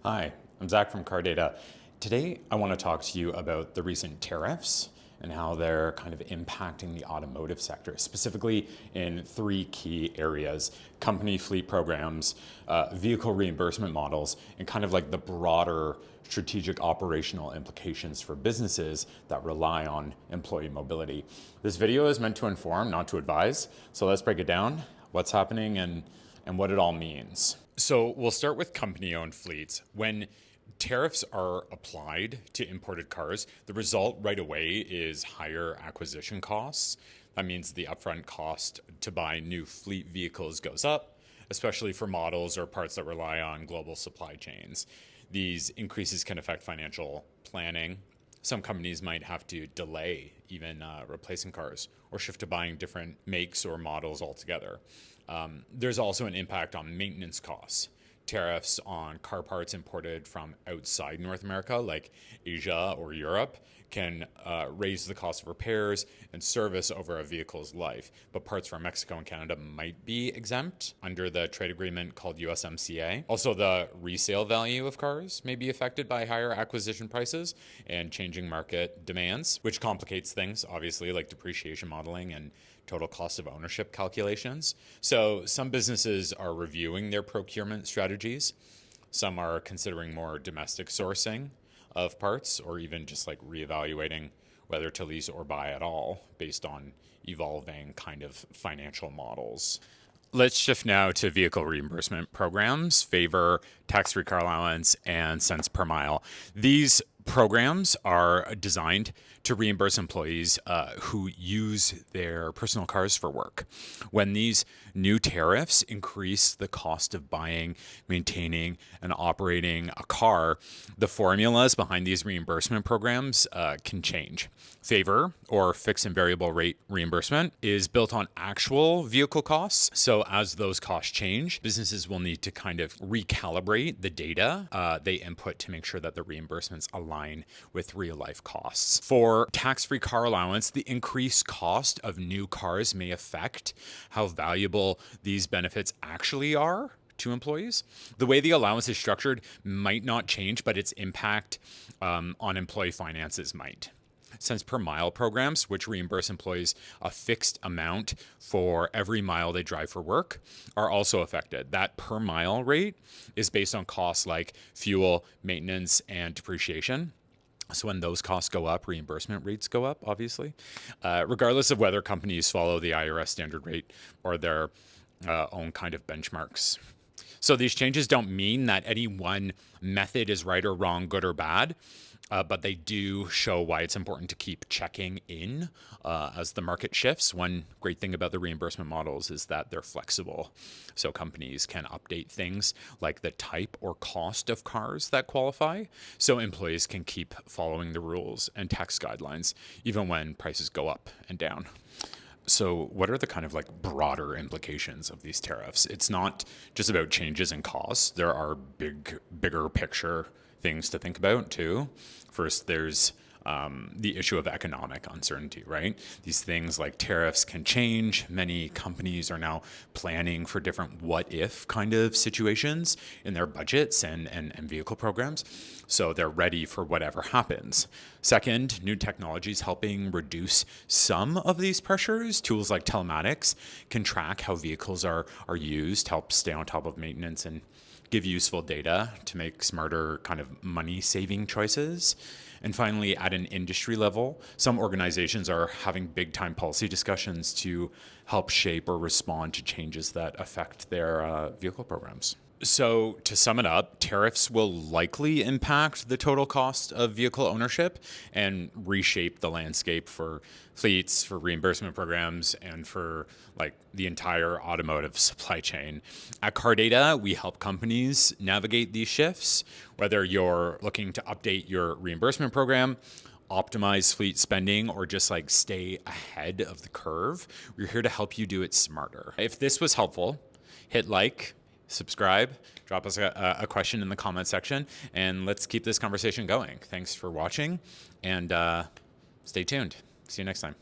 Hi, I'm Zach from Cardata. Today, I want to talk to you about the recent tariffs and how they're kind of impacting the automotive sector, specifically in three key areas: company fleet programs, vehicle reimbursement models, and kind of like the broader strategic operational implications for businesses that rely on employee mobility. This video is meant to inform, not to advise. So let's break it down, what's happening and what it all means. So we'll start with company-owned fleets. When tariffs are applied to imported cars, the result right away is higher acquisition costs. That means the upfront cost to buy new fleet vehicles goes up, especially for models or parts that rely on global supply chains. These increases can affect financial planning. Some companies might have to delay even replacing cars or shift to buying different makes or models altogether. There's also an impact on maintenance costs. Tariffs on car parts imported from outside North America, like Asia or Europe, can raise the cost of repairs and service over a vehicle's life. But parts from Mexico and Canada might be exempt under the trade agreement called USMCA. Also, the resale value of cars may be affected by higher acquisition prices and changing market demands, which complicates things, obviously, like depreciation modeling and total cost of ownership calculations. So some businesses are reviewing their procurement strategies. Some are considering more domestic sourcing of parts, or even just like reevaluating whether to lease or buy at all based on evolving kind of financial models. Let's shift now to vehicle reimbursement programs, FAVR, tax-free car allowance, and cents per mile. These programs are designed to reimburse employees who use their personal cars for work. When these new tariffs increase the cost of buying, maintaining, and operating a car, the formulas behind these reimbursement programs can change. FAVR, or fixed and variable rate reimbursement, is built on actual vehicle costs. So as those costs change, businesses will need to kind of recalibrate the data they input to make sure that the reimbursements align with real life costs. For tax-free car allowance, the increased cost of new cars may affect how valuable these benefits actually are to employees. The way the allowance is structured might not change, but its impact on employee finances might. Cents per mile programs, which reimburse employees a fixed amount for every mile they drive for work, are also affected. That per mile rate is based on costs like fuel, maintenance, and depreciation. So when those costs go up, reimbursement rates go up, obviously, regardless of whether companies follow the IRS standard rate or their own kind of benchmarks. So these changes don't mean that any one method is right or wrong, good or bad. But they do show why it's important to keep checking in as the market shifts. One great thing about the reimbursement models is that they're flexible. So companies can update things like the type or cost of cars that qualify, so employees can keep following the rules and tax guidelines, even when prices go up and down. So what are the kind of like broader implications of these tariffs? It's not just about changes in costs. There are bigger picture things to think about too. First, there's the issue of economic uncertainty, right? These things like tariffs can change. Many companies are now planning for different what if kind of situations in their budgets and vehicle programs. So they're ready for whatever happens. Second, new technologies helping reduce some of these pressures. Tools like telematics can track how vehicles are used, help stay on top of maintenance, and give useful data to make smarter kind of money-saving choices. And finally, at an industry level, some organizations are having big-time policy discussions to help shape or respond to changes that affect their vehicle programs. So to sum it up, tariffs will likely impact the total cost of vehicle ownership and reshape the landscape for fleets, for reimbursement programs, and for like the entire automotive supply chain. At Cardata, we help companies navigate these shifts, whether you're looking to update your reimbursement program, optimize fleet spending, or just like stay ahead of the curve. We're here to help you do it smarter. If this was helpful, hit like, subscribe, drop us a question in the comment section, and let's keep this conversation going. Thanks for watching, and stay tuned. See you next time.